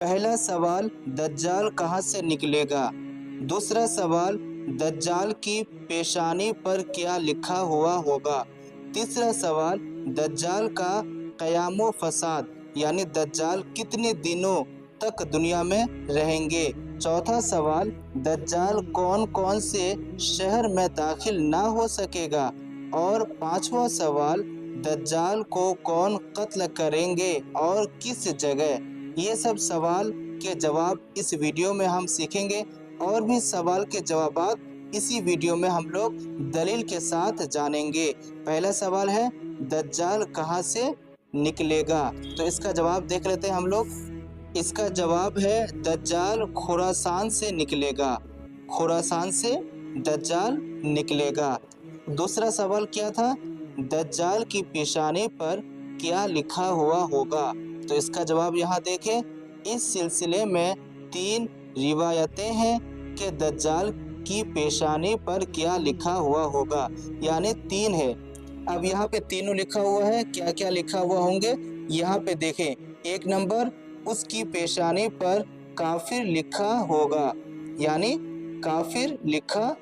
पहला सवाल, दज्जाल कहाँ से निकलेगा। दूसरा सवाल, दज्जाल की पेशानी पर क्या लिखा हुआ होगा। तीसरा सवाल, दज्जाल का क़याम फसाद यानी दज्जाल कितने दिनों तक दुनिया में रहेंगे। चौथा सवाल, दज्जाल कौन कौन से शहर में दाखिल ना हो सकेगा। और पांचवा सवाल, दज्जाल को कौन कत्ल करेंगे और किस जगह। ये सब सवाल के जवाब इस वीडियो में हम सीखेंगे और भी सवाल के जवाबात इसी वीडियो में हम लोग दलील के साथ जानेंगे। पहला सवाल है, दज्जाल कहाँ से निकलेगा। तो इसका जवाब देख लेते हैं हम लोग। इसका जवाब है, दज्जाल खुरासान से निकलेगा। खुरासान से दज्जाल निकलेगा। दूसरा सवाल क्या था, दज्जाल की पेशानी पर क्या लिखा हुआ होगा। तो इसका जवाब यहाँ देखें। इस सिलसिले में 3 रिवायतें हैं कि दज्जाल की पेशानी पर क्या लिखा हुआ होगा, यानी 3 है। अब यहाँ पे तीनों लिखा हुआ है, क्या क्या लिखा हुआ होंगे यहाँ पे देखें। 1 नंबर, उसकी पेशानी पर काफिर लिखा होगा, यानी काफिर लिखा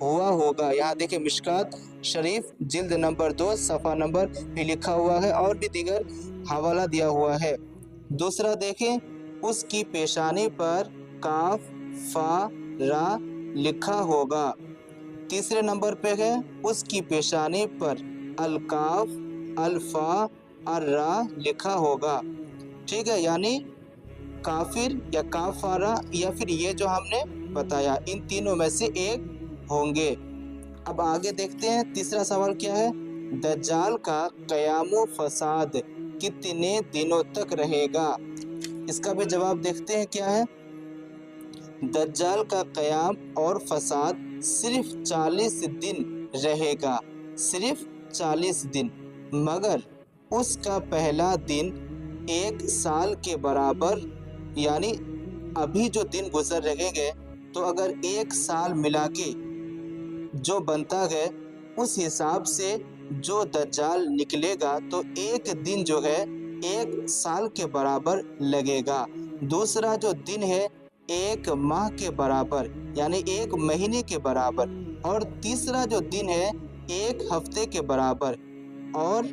हुआ होगा। यहाँ देखिए, मिशकात शरीफ जिल्द नंबर 2 सफ़ा नंबर भी लिखा हुआ है और भी दीगर हवाला दिया हुआ है। दूसरा देखें, उसकी पेशानी पर काफ फा रा लिखा होगा। तीसरे नंबर पे है, उसकी पेशानी पर अलकाफ अल्फा अर्रा लिखा होगा। ठीक है, यानी काफिर या काफारा या फिर ये जो हमने बताया, इन तीनों में से एक होंगे। अब आगे देखते हैं, तीसरा सवाल क्या है, दज्जाल का क़याम फसाद कितने दिनों तक रहेगा। इसका भी जवाब देखते हैं क्या है। दज्जाल का क़याम और फसाद सिर्फ 40 दिन रहेगा, सिर्फ 40 दिन, मगर उसका पहला दिन 1 साल के बराबर, यानी अभी जो दिन गुजर रहेंगे तो अगर 1 साल मिला के जो बनता है उस हिसाब से जो दज्जाल निकलेगा तो एक दिन जो है 1 साल के बराबर लगेगा। दूसरा जो दिन है 1 माह के बराबर, यानी 1 महीने के बराबर। और तीसरा जो दिन है 1 हफ्ते के बराबर। और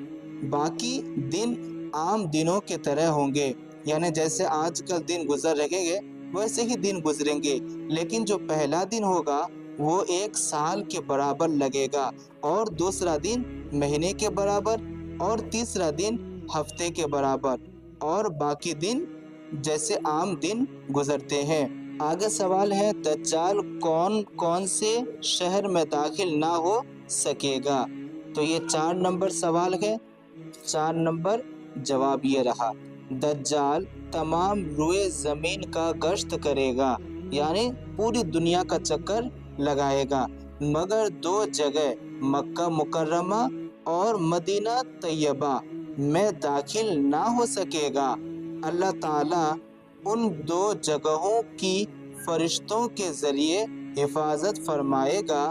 बाकी दिन आम दिनों के तरह होंगे, यानी जैसे आजकल दिन गुजर रहेंगे वैसे ही दिन गुजरेंगे। लेकिन जो पहला दिन होगा वो 1 साल के बराबर लगेगा, और दूसरा दिन महीने के बराबर, और तीसरा दिन हफ्ते के बराबर, और बाकी दिन जैसे आम दिन गुजरते हैं। आगे सवाल है, दज्जाल कौन कौन से शहर में दाखिल ना हो सकेगा। तो ये 4 नंबर सवाल है। 4 नंबर जवाब ये रहा, दज्जाल तमाम रुए ज़मीन का गश्त करेगा, यानी पूरी दुनिया का चक्कर लगाएगा, मगर 2 जगह मक्का मुकर्रमा और मदीना तैयबा में दाखिल ना हो सकेगा। अल्लाह ताला उन 2 जगहों की फरिश्तों के ज़रिए हिफाजत फरमाएगा।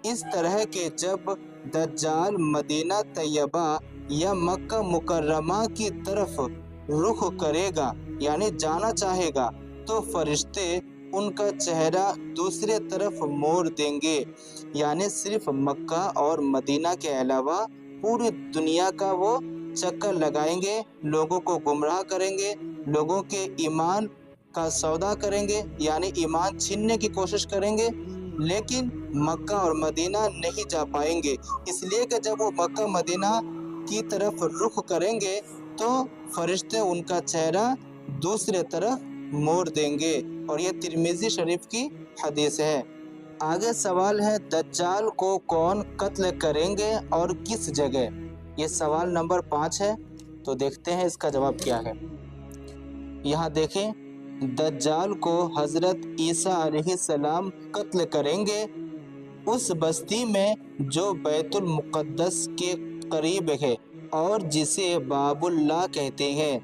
इस तरह के जब दज्जाल मदीना तैयबा या मक्का मुकर्रमा की तरफ रुख करेगा, यानी जाना चाहेगा, तो फरिश्ते उनका चेहरा दूसरे तरफ मोड़ देंगे, यानी सिर्फ मक्का और मदीना के अलावा पूरी दुनिया का वो चक्कर लगाएंगे, लोगों को गुमराह करेंगे, लोगों के ईमान का सौदा करेंगे, यानी ईमान छीनने की कोशिश करेंगे, लेकिन मक्का और मदीना नहीं जा पाएंगे। इसलिए कि जब वो मक्का मदीना की तरफ रुख करेंगे तो फरिश्ते उनका चेहरा दूसरे तरफ मोड़ देंगे, और ये तिर्मिज़ी शरीफ की हदीस है। आगे सवाल है, दज्जाल को कौन कत्ल करेंगे और किस जगह। ये सवाल नंबर 5 है। तो देखते हैं इसका जवाब क्या है। यहाँ देखें, दज्जाल को हज़रत ईसा अलैहिस्सलाम कत्ल करेंगे उस बस्ती में जो बैतुल मुक़द्दस के करीब है और जिसे बाबुल्लाह कहते हैं।